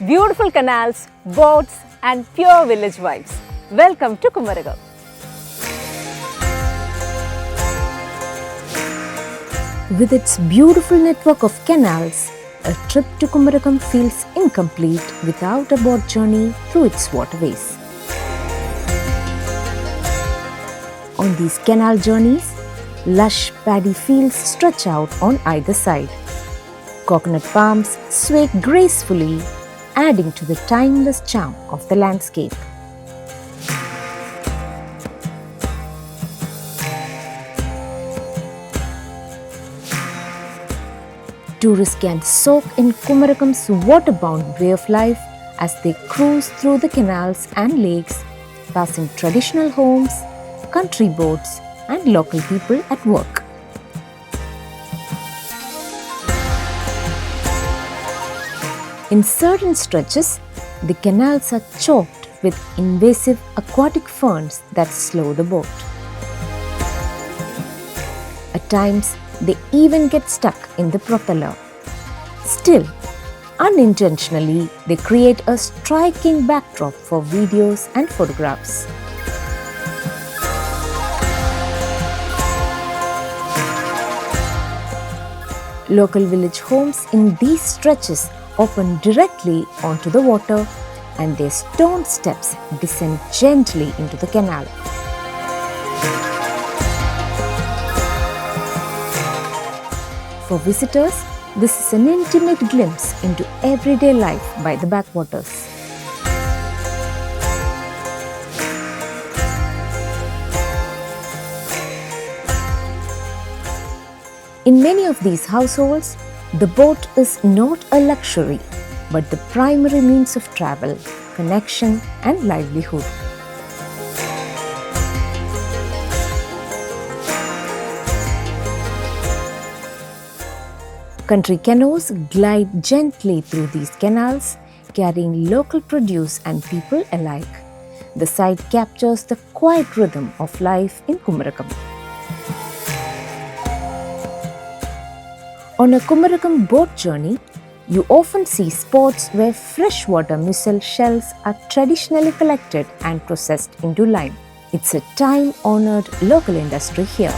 beautiful canals, boats and pure village vibes. Welcome to Kumarakom. With its beautiful network of canals, a trip to Kumarakom feels incomplete without a boat journey through its waterways. On these canal journeys, lush paddy fields stretch out on either side. Coconut palms sway gracefully, adding to the timeless charm of the landscape. Tourists can soak in Kumarakom's waterbound way of life as they cruise through the canals and lakes, passing traditional homes, country boats, and local people at work. In certain stretches, the canals are choked with invasive aquatic ferns that slow the boat. At times, they even get stuck in the propeller. Still, unintentionally, they create a striking backdrop for videos and photographs. Local village homes in these stretches open directly onto the water, and their stone steps descend gently into the canal. For visitors, this is an intimate glimpse into everyday life by the backwaters. In many of these households, the boat is not a luxury, but the primary means of travel, connection, and livelihood. Country canoes glide gently through these canals, carrying local produce and people alike. The sight captures the quiet rhythm of life in Kumarakom. On a Kumarakom boat journey, you often see spots where freshwater mussel shells are traditionally collected and processed into lime. It's a time-honored local industry here.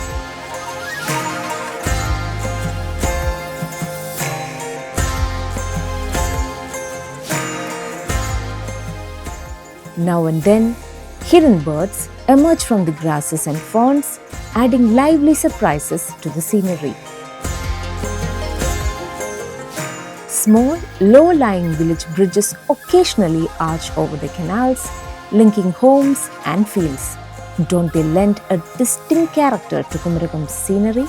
Now and then, hidden birds emerge from the grasses and ferns, adding lively surprises to the scenery. Small, low-lying village bridges occasionally arch over the canals, linking homes and fields. Don't they lend a distinct character to Kumarakom's scenery?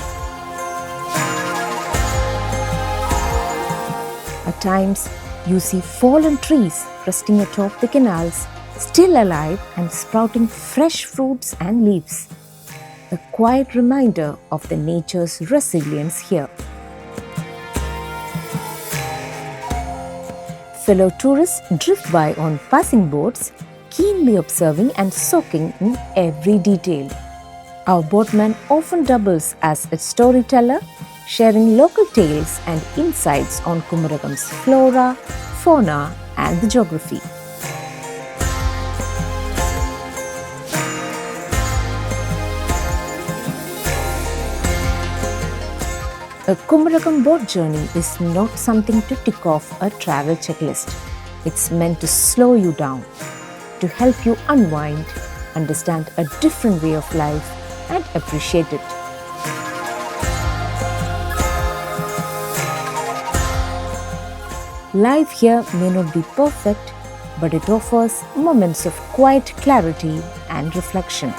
At times, you see fallen trees resting atop the canals, still alive and sprouting fresh fruits and leaves. A quiet reminder of the nature's resilience here. Fellow tourists drift by on passing boats, keenly observing and soaking in every detail. Our boatman often doubles as a storyteller, sharing local tales and insights on Kumarakom's flora, fauna, and the geography. A Kumarakom boat journey is not something to tick off a travel checklist. It's meant to slow you down, to help you unwind, understand a different way of life, and appreciate it. Life here may not be perfect, but it offers moments of quiet clarity and reflection.